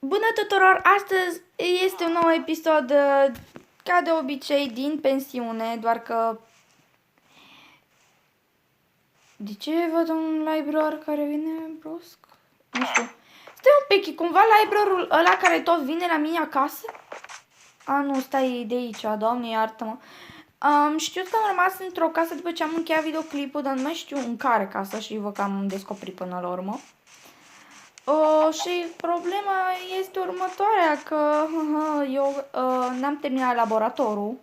Bună tuturor! Astăzi este un nou episod, ca de obicei, din pensiune, doar că... De ce văd un library care vine brusc? Nu știu. Stai un pic, cumva library-ul ăla care tot vine la mine acasă? A, nu, stai de aici, doamne, iartă-mă. Știu că am rămas într-o casă după ce am încheiat videoclipul, dar nu mai știu în care casă și văd că am descoperit până la urmă. Și problema este următoarea, că eu n-am terminat laboratorul.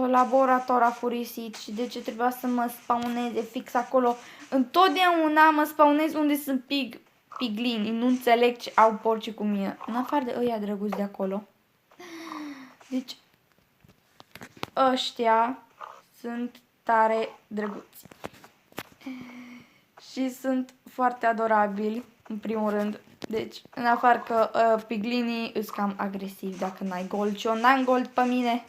Laborator afurisit și de ce trebuia să mă spawneze fix acolo. Întotdeauna mă spawnez unde sunt piglini, nu înțeleg ce au porci cu mine. În afară de ăia drăguți de acolo. Deci, ăștia sunt tare drăguți. Și sunt foarte adorabili, în primul rând. Deci, în afară că piglinii îs cam agresivi dacă n-ai gold și eu n-am gold pe mine.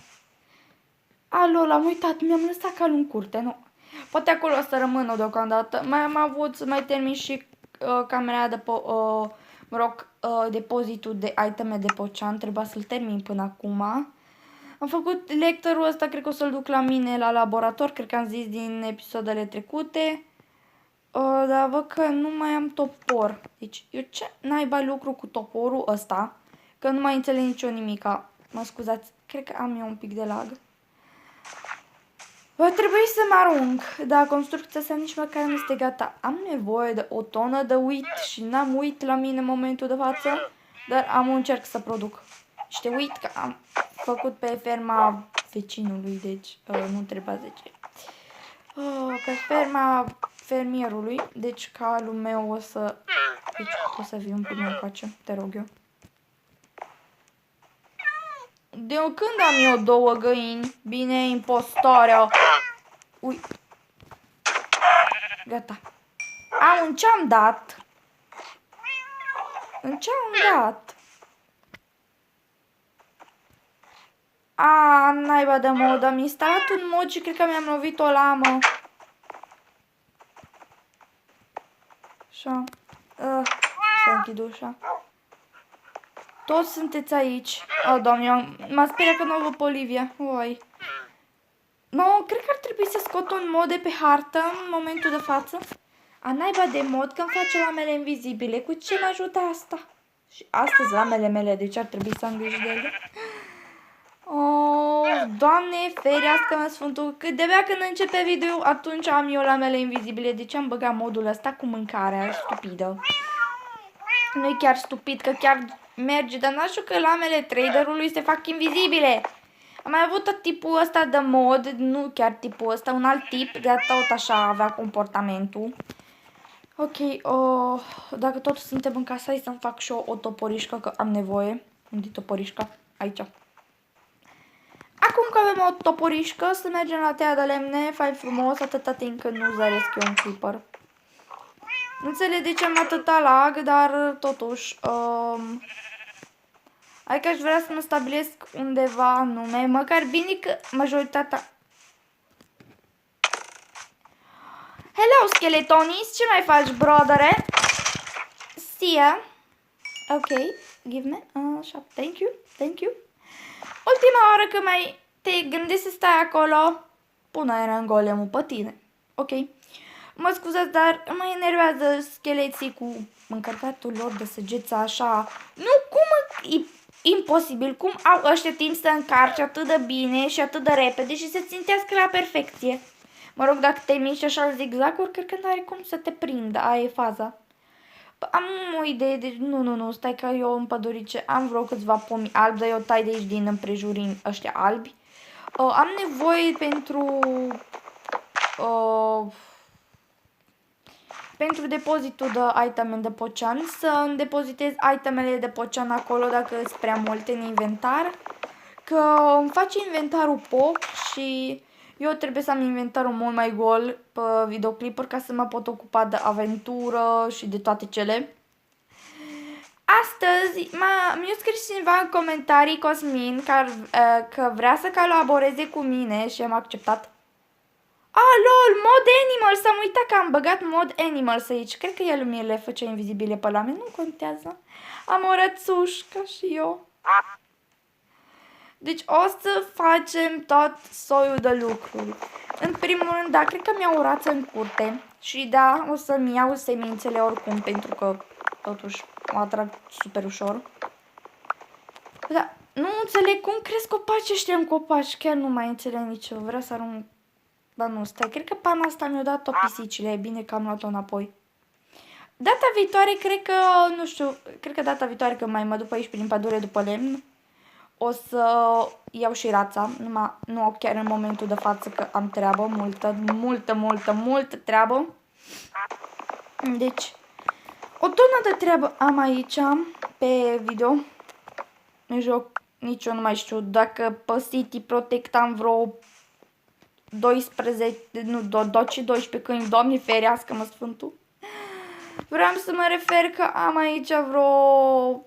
Alo, l-am uitat, mi-am lăsat calul în curte, nu. Poate acolo o să rămână deocamdată. Mai am avut să mai termin și camera de depozitul de iteme de pocean. Trebuia să-l termin până acum. Am făcut lectorul ăsta, cred că o să-l duc la mine la laborator, cred că am zis din episoadele trecute. Dar văd că nu mai am topor. Deci, eu ce naiba lucru cu toporul ăsta? Că nu mai înțeleg nicio nimica. Mă scuzați, cred că am eu un pic de lag. Va trebui să mă arunc. Da, construcția asta nici măcar nu este gata. Am nevoie de o tonă de uit și n-am uit la mine în momentul de față. Dar am încerc să produc. Și te uit că am făcut pe ferma vecinului, deci nu trebuie 10. Pe ferma fermierului, deci calul meu o să... Deci o să vii un pic mai încoace, te rog eu. De când am eu două găini? Bine, impostoarea. Ui. Gata. În ce-am dat? În ce-am dat? Naiba de mod. Am instalat un mod și cred că mi-am lovit o lamă. Așa. Să închid ușa. Toți sunteți aici. Doamne, m-a speriat că nu o văd pe Olivia. Oi. No, cred că ar trebui să scot un mod de pe hartă în momentul de față. Naiba de mod că îmi face lamele invizibile. Cu ce mă ajută asta? Și astăzi lamele mele, deci ar trebui să am grijă de ele. Doamne, ferească-mă Sfântul, că de-abia când începe video, atunci am eu lamele invizibile. De ce am băgat modul ăsta cu mâncarea? Stupidă. Nu e chiar stupid, că chiar merge, dar n-aș că lamele traderului se fac invizibile. Am mai avut tot tipul ăsta de mod, nu chiar tipul ăsta, un alt tip, de tot așa avea comportamentul. Ok, dacă tot suntem în casa, hai să-mi fac și eu o toporișcă, că am nevoie. Unde e toporișca? Aici. Acum că avem o toporișcă, să mergem la tăia de lemne, fai frumos, atâta timp când nu zăresc eu un creeper. Nu înțeleg de ce am atâta lag, dar totuși, adică aș vrea să mă stabilesc undeva anume, măcar bine că majoritatea... Hello, Skeletonis, ce mai faci, brodere? See ya. Ok, give me, așa, thank you, thank you. Ultima oară că mai te gândești să stai acolo, pune era în golemul pe tine. Ok. Mă scuzați, dar mă enervează scheleții cu încărcatul lor de săgeță așa. Nu, cum e imposibil? Cum au ăștia timp să încarce atât de bine și atât de repede și să țintească la perfecție? Mă rog, dacă te miști așa zigzag-uri, cred că n-are cum să te prindă. Aia e faza. Am o idee, deci nu, stai că eu în pădurice am vreo câțiva pomi albi, dar eu tai de aici din împrejurin ăștia albi. Am nevoie pentru depozitul de iteme de pocean, să îmi depozitez itemele de pocean acolo dacă sunt prea multe în inventar. Că îmi face inventarul poc și eu trebuie să am inventarul mult mai gol pe videoclipuri ca să mă pot ocupa de aventură și de toate cele. Astăzi mi-a scris cineva în comentarii, Cosmin, că vrea să colaboreze cu mine și am acceptat. lol, mod animals, am uitat că am băgat mod animals aici. Cred că el mi le făcea invizibile pe la mine, nu contează. Am o rățușcă și eu. Deci o să facem tot soiul de lucruri. În primul rând, da, cred că mi-au o rață în curte. Și da, o să-mi iau semințele oricum, pentru că totuși o atrag super ușor. Da, nu înțeleg cum cresc copacii ăștia în copaci, chiar nu mai înțeleg nici eu. Vreau să arunc... Ba nu, stai, cred că pana asta mi-a dat-o pisicile, e bine că am luat-o înapoi. Data viitoare, cred că, nu știu, cred că data viitoare când mai mă duc aici prin pădure după lemn, o să iau și rața, numai nu chiar în momentul de față că am treabă, multă treabă. Deci, o tonă de treabă am aici pe video. Nici eu nu mai știu dacă pe City Protect am vreo 12, nu, 12 câini, Doamne ferească-mă Sfântul. Vreau să mă refer că am aici vreo,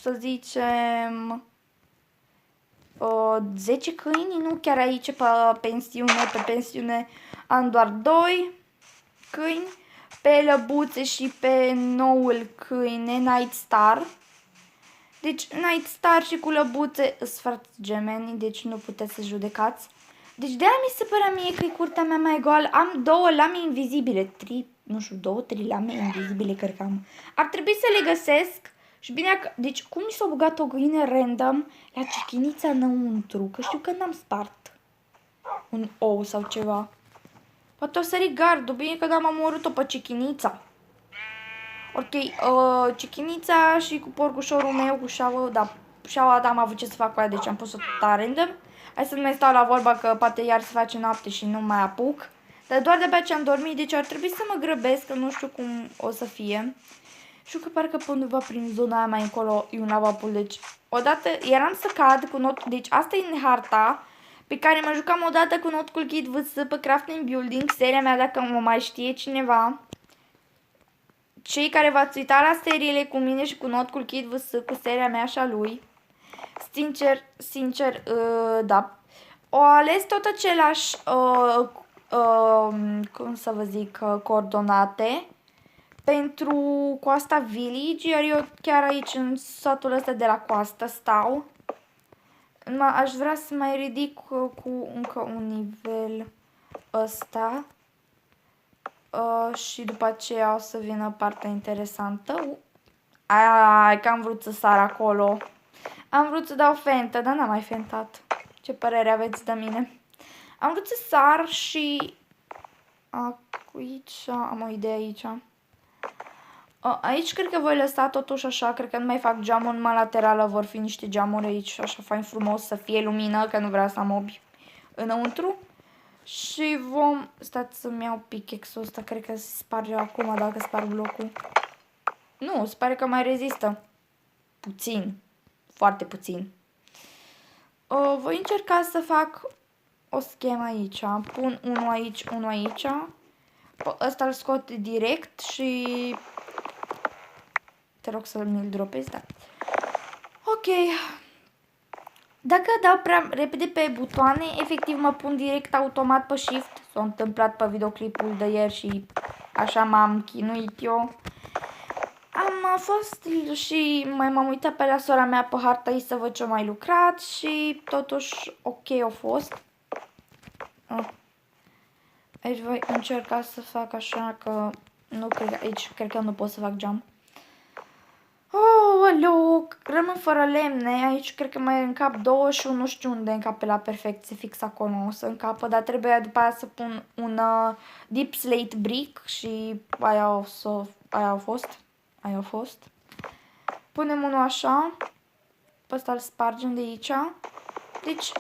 să zicem, 10 câini, nu chiar aici pe pensiune am doar 2 câini, pe lăbuțe și pe noul câine, Night Star. Deci Night Star și cu lăbuțe sunt frați gemeni, deci nu puteți să judecați. Deci de-aia mi se părea mie că e curtea mea mai goală. Am 2 lame invizibile, 3, nu știu, 2-3 lame invizibile cred că am. Ar trebui să le găsesc. Și bine că, deci cum mi s-a băgat o găină random la cichinița înăuntru? Că știu că n-am spart un ou sau ceva. Poate o sări gardul, bine că n-am omorât-o pe cichinița. Ok, cichinița și cu porcușorul meu, cu șaua, da, șaua, da, am avut ce să fac cu aia, deci am pus-o tot random. Hai să nu mai stau la vorba că poate iar se face noapte și nu mai apuc. Dar doar de-abia ce am dormit, deci ar trebui să mă grăbesc, că nu știu cum o să fie. Știu că parcă pe undeva prin zona aia mai încolo e un lavapul, deci odată eram să cad cu not, deci asta e în harta pe care mă jucam odată cu Notcul Kid VS pe Crafting Building, seria mea dacă mă mai știe cineva. Cei care v-ați uitat la seriile cu mine și cu Notcul Kid VS cu seria mea și a lui. Sincer, da. O ales tot același, cum să vă zic, coordonate pentru Coasta Village, iar eu chiar aici în satul ăsta de la coastă stau. Aș vrea să mai ridic cu încă un nivel ăsta. Și după aceea o să vină partea interesantă. Ai, că am vrut să sar acolo. Am vrut să dau fentă, dar n-am mai fentat. Ce părere aveți de mine? Am vrut să sar și... Aici, am o idee aici. Aici cred că voi lăsa totuși așa, cred că nu mai fac geamuri numai laterală, vor fi niște geamuri aici, așa fain frumos, să fie lumină, că nu vreau să am mobi înăuntru. Și vom... Stați să-mi iau pickaxe-ul ăsta, cred că se sparge acum dacă sparg blocul. Nu, se pare că mai rezistă. Puțin. Foarte puțin. Voi încerca să fac o schemă aici. Pun unul aici, unul aici. Ăsta îl scot direct și... Te rog să mi-l dropezi, da. Ok. Dacă dau prea repede pe butoane, efectiv mă pun direct automat pe shift. S-a întâmplat pe videoclipul de ieri și așa m-am chinuit eu. Am fost și m-am uitat pe la sora mea pe harta ei să văd ce-o mai lucrat și totuși ok a fost. Aici voi încerca să fac așa că nu cred, aici cred că nu pot să fac geam. Oh, alo, rămân fără lemne, aici cred că mai încap 2 și nu știu unde încap pe la perfecție, fix acolo o să încapă, dar trebuie după aia să pun un deep slate brick și aia a fost. Punem unul așa, pe ăsta îl spargem de aici. Deci,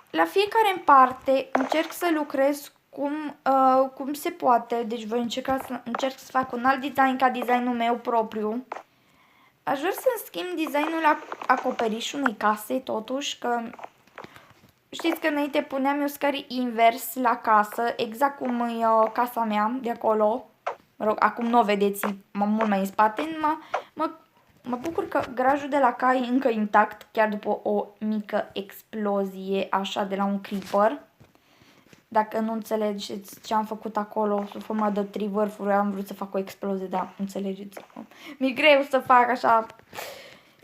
la fiecare în parte încerc să lucrez cum se poate, deci voi încerc să fac un alt design ca designul meu propriu. Aș vrea să-mi schimb designul la acoperișul unei case, totuși, că știți că înainte puneam eu scări invers la casă, exact cum e casa mea de acolo. Mă rog, acum nu o vedeți, mult mai în spate, mă bucur că garajul de la cai e încă intact, chiar după o mică explozie, așa, de la un creeper. Dacă nu înțelegeți ce am făcut acolo, sub forma de 3 vârfuri, am vrut să fac o explozie, dar înțelegeți. Mi-e greu să fac așa.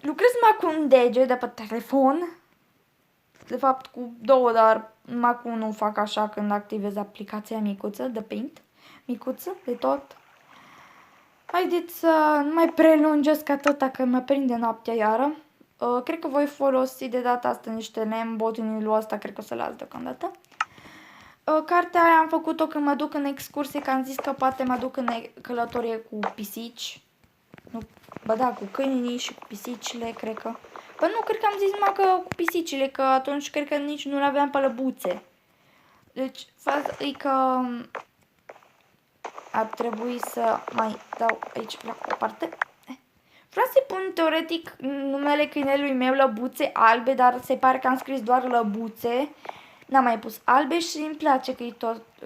Lucrez numai cu un deget de pe telefon. De fapt cu 2, dar numai cu unul fac așa când activez aplicația micuță de Paint. Micuță, de tot. Haideți să nu mai prelungesc atâta că mă prinde noaptea iară. Cred că voi folosi de data asta niște lemn, botinilul ăsta cred că o să las deocamdată. Cartea aia am făcut-o când mă duc în excursie, că am zis că poate mă duc în călătorie cu pisici. Nu, bă da, cu câinii și cu pisicile, cred că. Bă nu, cred că am zis numai că cu pisicile, că atunci cred că nici nu le aveam pe lăbuțe. Deci, faza e că ar trebui să mai dau aici la o parte. Vreau să-i pun teoretic numele câinelui meu Lăbuțe Albe, dar se pare că am scris doar Lăbuțe. N-am mai pus albe și îmi place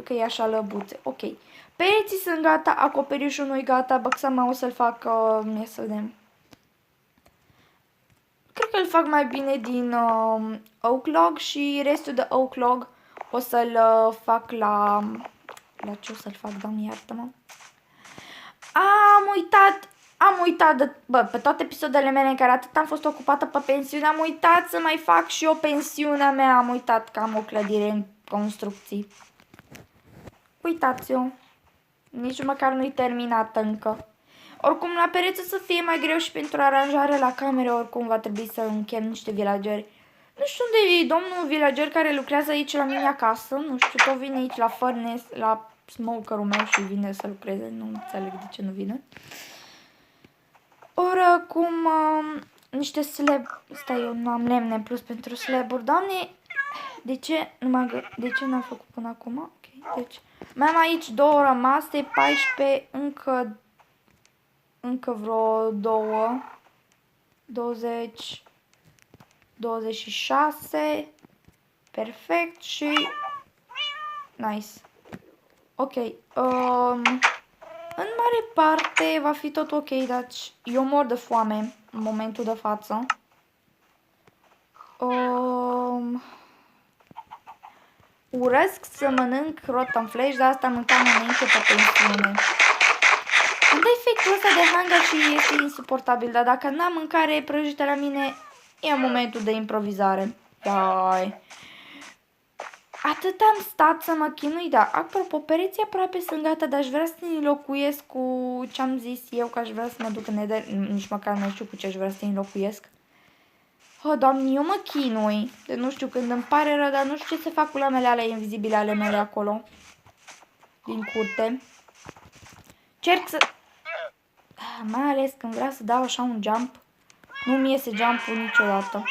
că e așa Lăbuțe. Ok. Pereții sunt gata, acoperișul nu-i gata, băxama o să-l fac, să vedem. Cred că îl fac mai bine din oak log și restul de oak log o să-l fac la ce o să-l fac, Doamne iartă-mă. Am uitat de, pe toate episoadele mele în care atât am fost ocupată pe pensiune, am uitat să mai fac și eu pensiunea mea, am uitat că am o clădire în construcții. Uitați-o, nici măcar nu-i terminată încă. Oricum, la pereți o să fie mai greu și pentru aranjare la camere, oricum va trebui să închem niște villageri. Nu știu unde e domnul villager care lucrează aici la mine acasă, nu știu, tot vine aici la furnace, la smokerul meu și vine să lucreze, nu înțeleg de ce nu vine. Oricum, niște slab, stai, eu nu am lemne plus pentru slaburi, Doamne, de ce n-am făcut până acum? Ok, deci, mai am aici 2 rămase, 14, încă vreo 2, 20, 26, perfect și nice. Ok, în mare parte va fi tot ok, dar eu mor de foame în momentul de față. Urăsc să mănânc rotten flesh, dar asta mâncam înainte pe pensiune. Îmi dă efectul ăsta de hunger și este insuportabil, dar dacă n-am mâncare prăjită la mine, e momentul de improvizare. Dai. Atât am stat să mă chinui, dar apropo, pereții aproape sunt gata, dar aș vrea să ne înlocuiesc cu ce am zis eu, că aș vrea să mă duc în Nether, nici măcar nu știu cu ce aș vrea să ne înlocuiesc. Oh, Doamne, eu mă chinui, de nu știu când îmi pare rău, dar nu știu ce să fac cu lamele alea invizibile ale mele acolo, din curte. Cerc să... mai ales când vreau să dau așa un jump, nu-mi iese jump-ul niciodată.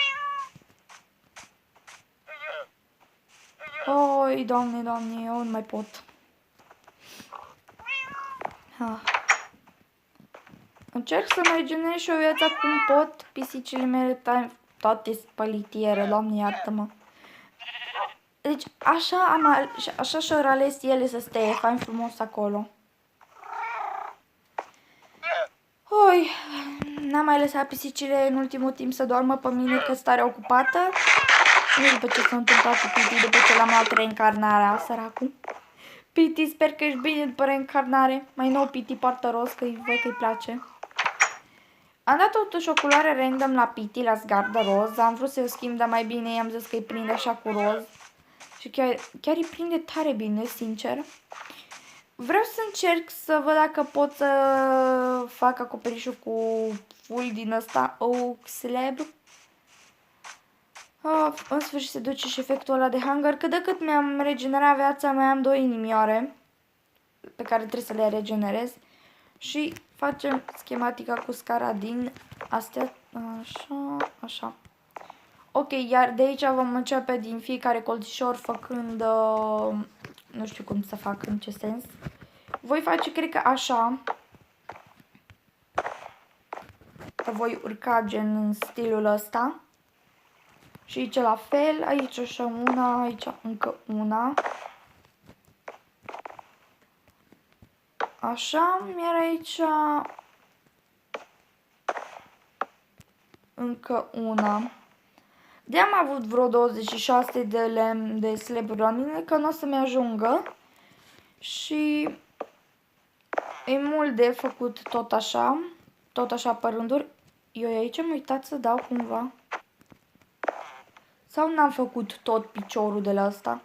Oi, Doamne, eu nu mai pot. Încerc să mai regenerez și o viață cum pot. Pisicile mele toate spălitiere, Doamne iartă-mă. Deci așa și-au ales ele să stea fain frumos acolo. Oi, n-am mai lăsat pisicile în ultimul timp să doarmă pe mine că stare ocupată. Nu după ce s-a întâmplat cu Piti, după ce l-am luat reîncarnarea, săracul. Piti, sper că ești bine după reîncarnare. Mai nou Piti poartă roz, că văd că-i place. Am dat totuși o culoare random la Piti, la zgardă roz. Am vrut să-i schimb, dar mai bine i-am zis că îi prinde așa cu roz. Și chiar îi prinde tare bine, sincer. Vreau să încerc să văd dacă pot să fac acoperișul cu full din ăsta oak slab. În sfârșit se duce și efectul ăla de hunger. Cât de cât mi-am regenerat viața, mai am 2 inimioare pe care trebuie să le regenerez. Și facem schematica cu scara din astea. Așa. Ok, iar de aici vom începe din fiecare colțișor făcând... nu știu cum să fac, în ce sens. Voi face, cred că așa. Că voi urca gen în stilul ăsta. Și aici la fel, aici așa una, aici încă una. Așa, iar aici încă una. De-am avut vreo 26 de lemn de slaburi la mine, că nu o să-mi ajungă. Și e mult de făcut tot așa pe rânduri. Eu aici am uitat să dau cumva. Sau n-am făcut tot piciorul de la asta?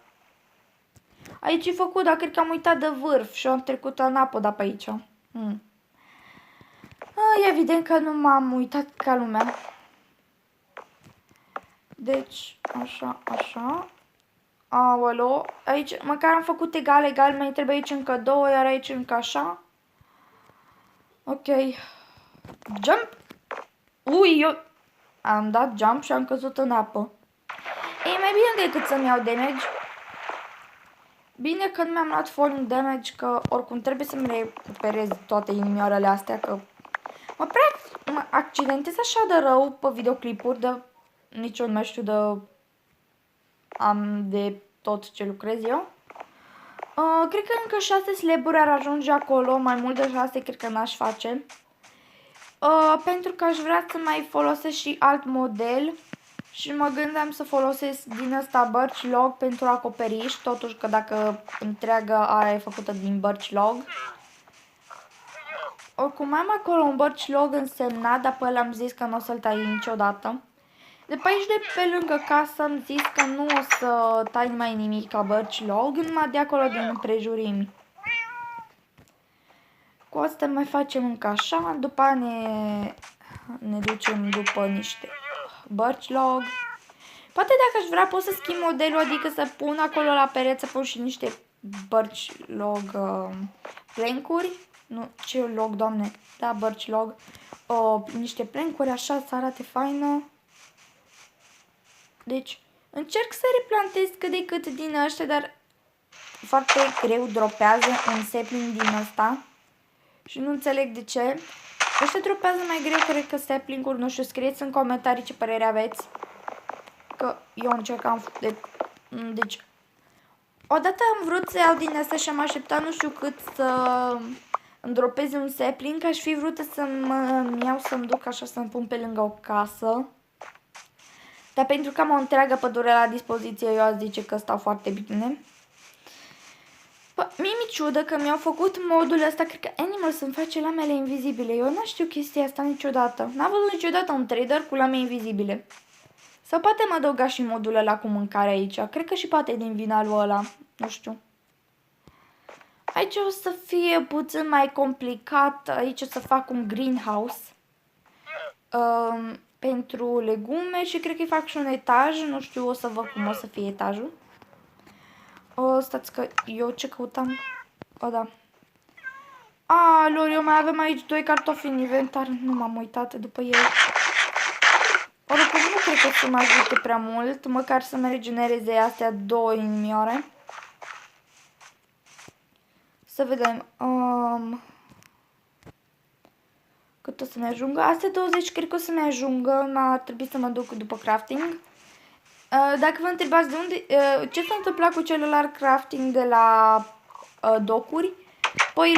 Aici e făcut, dar cred că am uitat de vârf și am trecut în apă de pe aici. E evident că nu m-am uitat ca lumea. Deci, așa. Aolo, aici măcar am făcut egal, mai trebuie aici încă 2, iar aici încă așa. Ok. Jump. Ui, eu am dat jump și am căzut în apă. E mai bine decât să-mi iau damage. Bine că nu mi-am luat falling damage, că oricum trebuie să-mi recuperez toate inimioarele astea, că mă accidentez așa de rău pe videoclipuri, de nici eu nu mai știu de tot ce lucrez eu. Cred că încă 6 slaburi ar ajunge acolo, mai mult de 6 cred că n-aș face. Pentru că aș vrea să mai folosesc și alt model și mă gândeam să folosesc din ăsta birch log pentru acoperiș, totuși că dacă întreaga aia e făcută din birch log. Oricum am acolo un birch log însemnat, dar pe ăla am zis că nu o să-l tai niciodată. De pe aici, de pe lângă casă, am zis că nu o să tai mai nimic ca birch log, numai de acolo din împrejurimi. Cu asta mai facem încă așa, după aia ne ducem după niște birch log. Poate dacă aș vrea pot să schimb modelul, adică să pun acolo la pereți, să pun și niște birch log plancuri. Nu, ce log, doamne? Da, birch log. Niște plancuri, așa să arate faină. Deci, încerc să replantez cât de cât din ăștia, dar foarte greu dropează un sapling din ăsta. Și nu înțeleg de ce. Ăștia dropează mai greu, cred că sapling-uri, nu știu, scrieți în comentarii ce părere aveți. Că eu încercam deci, odată am vrut să iau din asta și am așteptat nu știu cât să îmi dropeze un sapling, aș fi vrut să-mi iau, să-mi duc așa, să-mi pun pe lângă o casă. Dar pentru că am o întreagă pădure la dispoziție, eu aș zice că stau foarte bine. Mie mi-e ciudă că mi-au făcut modul ăsta, cred că Animals îmi face lamele invizibile. Eu n-am știu chestia asta niciodată. N-am văzut niciodată un trader cu lame invizibile. Sau poate mă adăuga și modul ăla cu mâncare aici. Cred că și poate din vinalul ăla. Nu știu. Aici o să fie puțin mai complicat. Aici o să fac un greenhouse. Pentru legume și cred că fac și un etaj. Nu știu, o să văd cum o să fie etajul. Stați că eu ce căutam? Da. Lor, eu mai avem aici 2 cartofi în inventar. Nu m-am uitat după ei. Oricum nu cred că o să mă ajute prea mult. Măcar să-mi regenereze astea 2 inimioare. Să vedem. Cât o să-mi ajungă? Astea 20 cred că o să-mi ajungă. Ar trebui să mă duc după crafting. Dacă vă întrebați de unde, ce s-a întâmplat cu celălalt crafting de la docuri, păi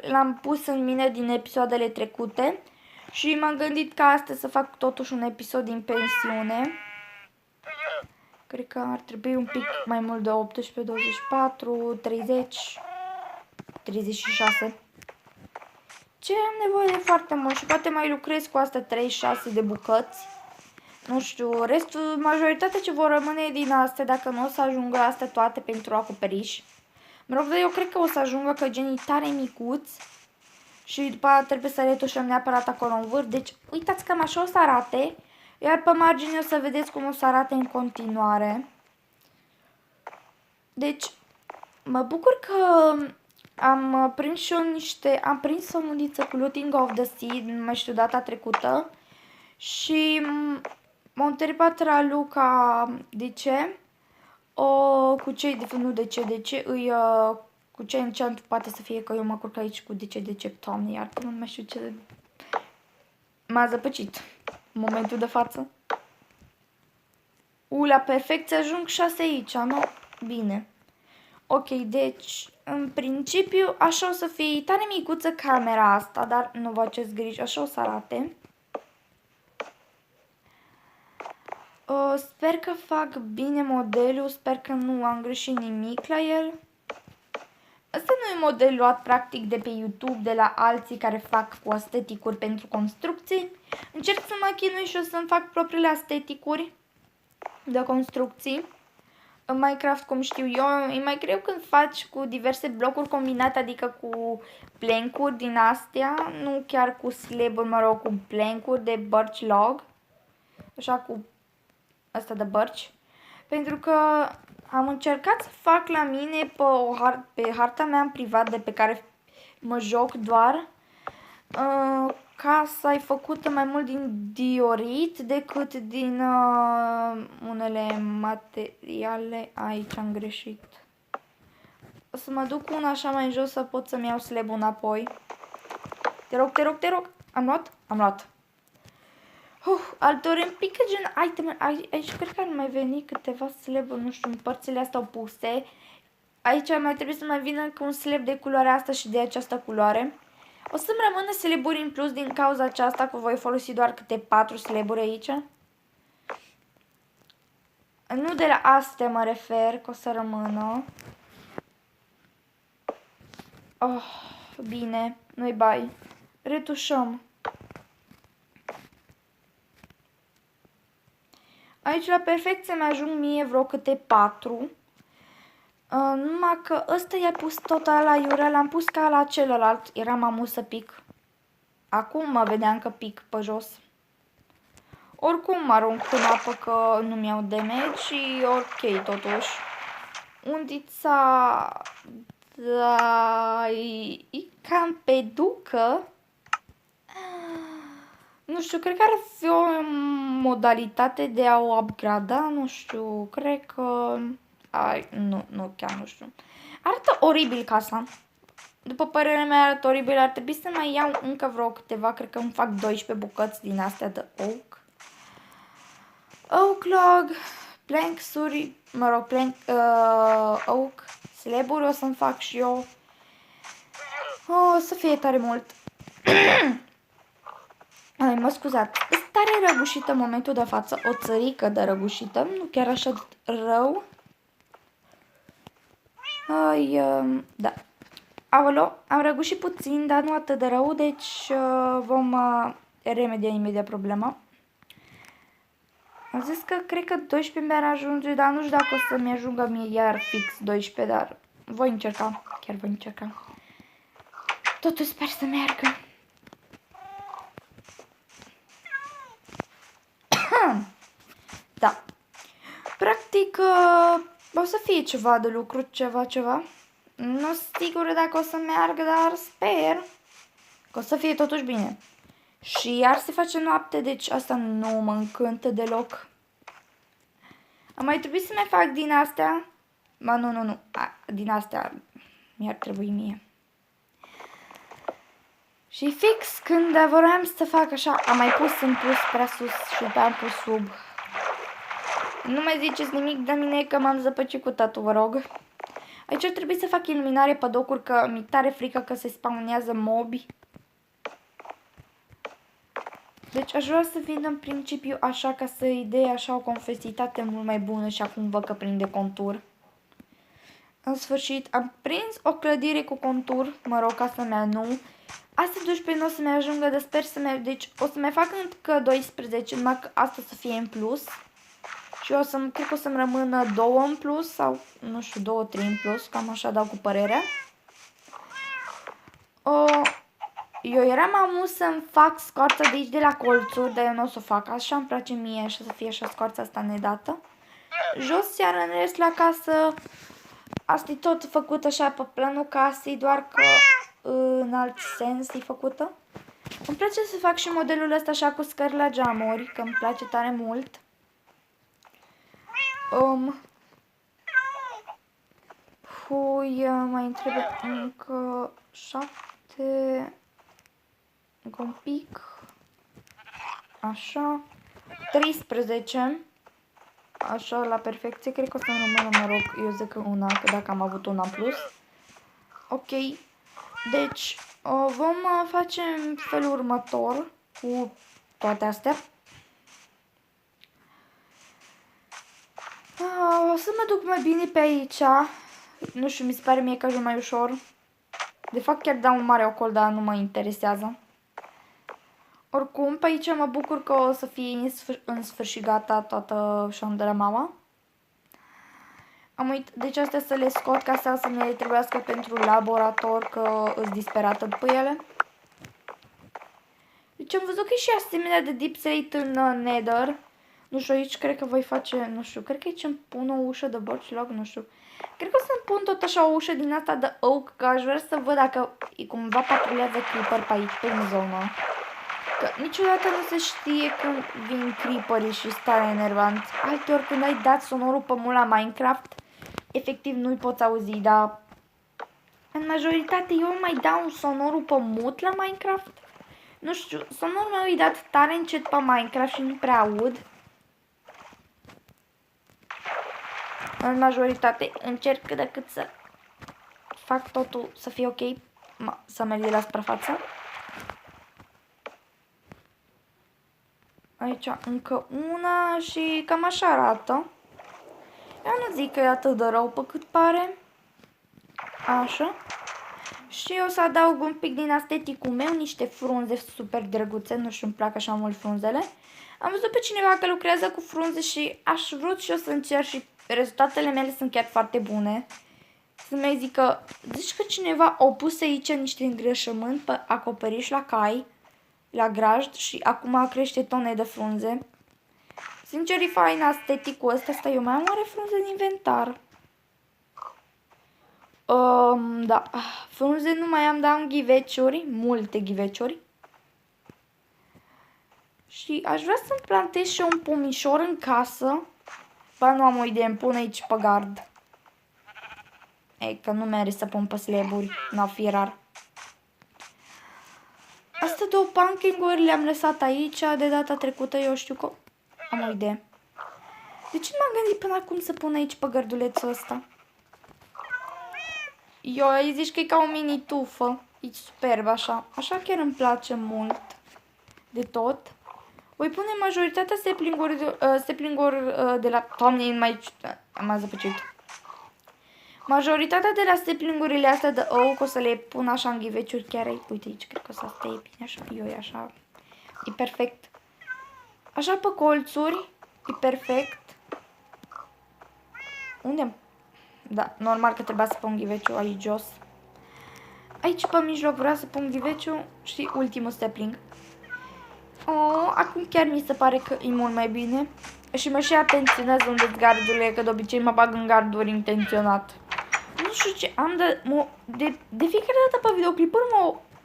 l-am pus în mine din episoadele trecute și m-am gândit ca astăzi să fac totuși un episod din pensiune. Cred că ar trebui un pic mai mult de 18, 24, 30, 36. Ce am nevoie de foarte mult și poate mai lucrez cu asta 36 de bucăți. Nu știu, restul, majoritatea ce vor rămâne din astea, dacă nu o să ajungă astea toate pentru acoperiș. Mă rog, eu cred că o să ajungă, că genii tare micuți. Și după aceea trebuie să retușăm neapărat acolo în vârf. Deci, uitați cam așa o să arate. Iar pe margine o să vedeți cum o să arate în continuare. Deci, mă bucur că am prins și eu am prins o muniță cu Looting of the Sea, nu mai știu, data trecută. Și m-a întrebat Raluca de ce. Cu ce, nu de ce, cu ce enchant poate să fie, că eu mă curc aici cu de ce, Doamne, iar nu mai știu ce. M-a zăpăcit în momentul de față. La perfect, ajung 6 aici, nu? Bine. Ok, deci, în principiu, așa o să fie tare micuță camera asta, dar nu vă faceți griji, așa o să arate. Sper că fac bine modelul, sper că nu am greșit nimic la el. Asta nu e model luat practic de pe YouTube, de la alții care fac cu aestheticuri pentru construcții. Încerc să mă chinui și o să-mi fac propriile aestheticuri de construcții. În Minecraft, cum știu eu, e mai greu când faci cu diverse blocuri combinate, adică cu plank-uri din astea, nu chiar cu slab-uri, mă rog, cu plank-uri de birch log, așa cu asta de birch, pentru că am încercat să fac la mine pe harta mea în privat de pe care mă joc doar, casa e făcută mai mult din diorit decât din unele materiale. Aici am greșit. O să mă duc una așa mai jos să pot să-mi iau slab-ul înapoi. Te rog, te rog, te rog. Am luat? Am luat. Altor pică gen item. Aici cred că ar mai veni câteva slab-uri, nu știu, în părțile astea opuse. Aici mai trebuie să mai vină cu un slab de culoarea asta și de această culoare. O să-mi rămână slab-uri în plus din cauza aceasta, că voi folosi doar câte 4 slab-uri aici. Nu de la astea mă refer, că o să rămână. Oh, bine, nu-i bai. Retușăm. Aici la perfecție mi-ajung mie vreo câte 4. Numai că ăsta i-a pus total la iurea, l-am pus ca la celălalt. Eram amus să pic. Acum mă vedeam că pic pe jos. Oricum mă arunc în apă că nu mi-au damage și ok totuși. Undița... Da, e cam pe ducă. Nu știu, cred că ar fi o modalitate de a o upgrada, nu știu, cred că... nu, chiar nu știu. Arată oribil casa. După părerea mea arată oribil, ar trebui să mai iau încă vreo câteva, cred că îmi fac 12 bucăți din astea de oak. Oak log, planks-uri, mă rog, oak, slab-uri o să-mi fac și eu. O să fie tare mult. Ai, mă scuzați, e tare răgușită în momentul de față, o țărică de răgușită, nu chiar așa rău. Ai, da. Aolo, am răgușit puțin, dar nu atât de rău, deci vom remedia imediat problema. Am zis că cred că 12 mi-ar ajunge, dar nu știu dacă o să-mi ajungă mie iar fix 12, dar voi încerca, chiar voi încerca. Totuși sper să meargă. Da. Practic, o să fie ceva de lucru, ceva. Nu sunt sigură dacă o să meargă, dar sper că o să fie totuși bine. Și iar se face noapte, deci asta nu mă încântă deloc. Am mai trebuit să mai fac din astea. Ba, nu. Din astea mi-ar trebui mie. Și fix când voiam să fac așa, am mai pus în plus prea sus și după am pus sub. Nu mai ziceți nimic de mine că m-am zăpăcit cu tatu, vă rog. Aici ar trebui să fac iluminare pe docuri, că mi-e tare frică că se spawnează mobi. Deci aș vrea să vin în principiu așa, ca să-i dea așa o confesitate mult mai bună și acum văd că prinde contur. În sfârșit am prins o clădire cu contur, mă rog, casa mea nu. Astea 12 nu o să-mi ajungă, dar sper să mai... Deci o să mai fac încă 12, numai că asta să fie în plus. Și eu cred că o să-mi rămână 2 în plus sau, nu știu, 2-3 în plus, cam așa dau cu părerea. Eu eram amus să-mi fac scoarța de aici de la colțuri, dar eu nu o să o fac. Așa îmi place mie, așa să fie așa scoarța asta nedată. Jos, iar în rest la casă, asta e tot făcut așa pe planul casei, doar că în alt sens e făcută. Îmi place să fac și modelul ăsta așa cu scări la geamuri, că îmi place tare mult. Mai întreb încă 7, încă un pic, așa, 13, așa la perfecție, cred că o să-mi rămână, mă rog, eu zic una, că dacă am avut una în plus. Ok, deci vom face în felul următor cu toate astea. O să mă duc mai bine pe aici. Nu știu, mi se pare mie că ajung mai ușor. De fapt chiar dau un mare ocol, dar nu mă interesează. Oricum, pe aici mă bucur că o să fie în sfârșit gata toată șandera mama. Am uitat, deci astea să le scot ca să ne trebuiască pentru laborator, că îs disperată după ele. Deci am văzut că e și asemenea de deep slate în Nether. Nu știu, aici cred că voi face, nu știu, cred că aici îmi pun o ușă de birch log, nu știu. Cred că o să-mi pun tot așa o ușă din asta de oak, că aș vrea să văd dacă cumva patrulează creeper pe aici, pe zonă. Că niciodată nu se știe când vin creeperii și stare enervant. Alteori când ai dat sonorul pe mult la Minecraft, efectiv nu-i poți auzi, dar în majoritate eu mai dau sonorul pe mut la Minecraft. Nu știu, sonorul meu e dat tare încet pe Minecraft și nu prea aud. În majoritate încerc cât de cât să fac totul să fie ok, să merg de la suprafață. Aici încă una și cam așa arată. Eu nu zic că e atât de rău pe cât pare. Așa. Și eu să adaug un pic din esteticul meu, niște frunze super drăguțe, nu știu, îmi plac așa mult frunzele. Am văzut pe cineva că lucrează cu frunze și aș vrut și eu să încerc și rezultatele mele sunt chiar foarte bune. Să mai zic că, zici că cineva a pus aici niște îngrășământ pe acoperiș la cai, la grajd și acum crește tone de frunze. Sincer, e fain esteticul ăsta, stai, eu mai am oare frunze în inventar? Da, frunze nu mai am, dar am ghiveciuri, multe ghiveciuri. Și aș vrea să-mi plantez și un pomișor în casă. Ba, nu am o idee, îmi pun aici pe gard. Ei, că nu mere să pun pe slaburi, n-ar fi rar. Astea două pumpkin-uri le-am lăsat aici, de data trecută eu știu că am o idee. De ce nu m-am gândit până acum să pun aici pe gărdulețul ăsta? Eu îi zici că e ca o mini tufă. E superb așa. Așa chiar îmi place mult de tot. Voi pune majoritatea sapling-uri de la... Doamne, m-a zăpăcit. Majoritatea de la sapling-urile astea de oak o să le pun așa în ghiveciuri chiar aici. Uite aici, cred că o să stea bine așa. Eu e așa. E perfect. Așa pe colțuri. E perfect. Unde? Da, normal că trebuia să pun ghiveciu aici jos. Aici pe mijloc vreau să pun ghiveciu și ultimul sapling. Acum chiar mi se pare că e mult mai bine. Și mă și atenționez unde-s gardurile, că de obicei mă bag în garduri intenționat. Nu știu ce am de fiecare dată pe videoclipuri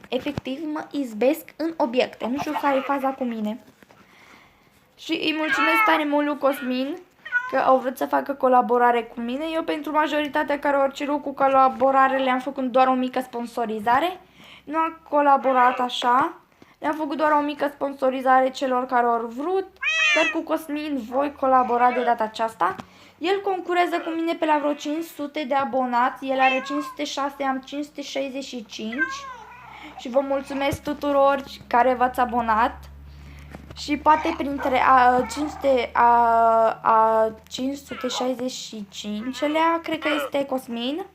efectiv mă izbesc în obiecte. Nu știu care e faza cu mine. Și îi mulțumesc tare mult lui Cosmin că au vrut să facă colaborare cu mine. Eu pentru majoritatea care au cerut cu colaborare le-am făcut doar o mică sponsorizare. Nu am colaborat așa. Le-am făcut doar o mică sponsorizare celor care au vrut. Dar cu Cosmin voi colabora de data aceasta. El concurează cu mine pe la vreo 500 de abonați. El are 506, am 565. Și vă mulțumesc tuturor care v-ați abonat. Și poate printre 565-lea, cred că este Cosmin.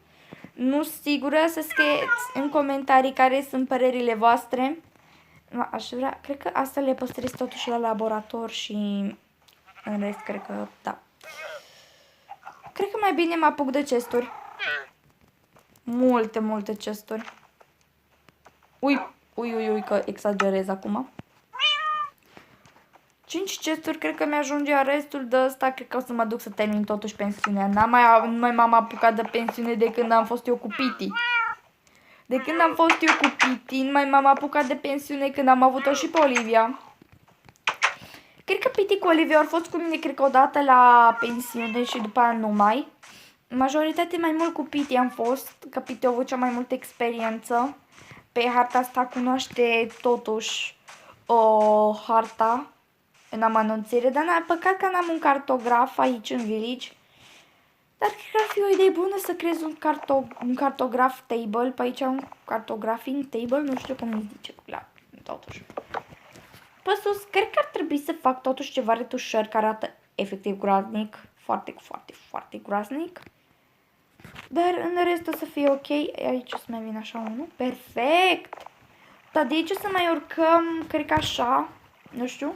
Nu sigură, să scrieți în comentarii care sunt părerile voastre. Aș vrea, cred că asta le păstrez totuși la laborator și în rest cred că da. Cred că mai bine mă apuc de chesturi. Multe chesturi. Ui, că exagerez acum. 5 chesturi, cred că mi-ajunge, iar restul de ăsta cred că o să mă duc să termin totuși pensiunea. Nu mai m-am apucat de pensiune de când am fost eu cu Piti. De când am fost eu cu Piti, nu mai m-am apucat de pensiune când am avut-o și pe Olivia. Cred că Piti cu Olivia au fost cu mine, cred că odată la pensiune și după aia nu mai. Majoritatea mai mult cu Piti am fost, că Piti a avut cea mai multă experiență. Pe harta asta cunoaște totuși o harta în amănunțire, dar păcat că n-am un cartograf aici în village. Dar cred că ar fi o idee bună să creez un cartograf table. Pe aici un cartografing table, nu știu cum îi zice, totuși. Pe sus, cred că ar trebui să fac totuși ceva retușări care arată efectiv groaznic. foarte, foarte, foarte groaznic. Dar în rest o să fie ok. Aici o să mai vin așa unul. Perfect! Dar de aici o să mai urcăm, cred că așa. Nu știu.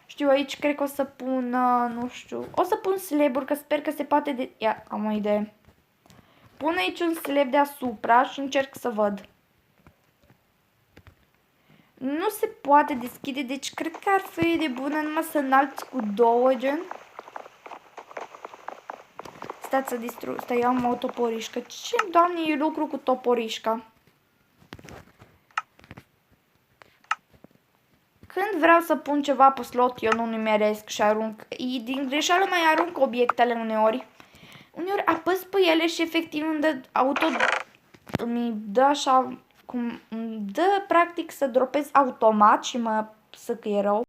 Știu, aici cred că o să pun, nu știu. O să pun slab-uri, că sper că se poate de... Ia, am o idee. Pun aici un slab deasupra și încerc să văd. Nu se poate deschide, deci cred că ar fi de bună numai să înalți cu două, gen. Stați să distrug. Stai, eu am o toporișcă. Ce, doamne, e lucru cu toporișca? Când vreau să pun ceva pe slot, eu nu nimeresc și arunc. Din greșeală mai arunc obiectele uneori. Uneori apăs pe ele și efectiv îmi dă auto... Îmi dă așa... Cum îmi dă practic să dropez automat și mă săcăie rău.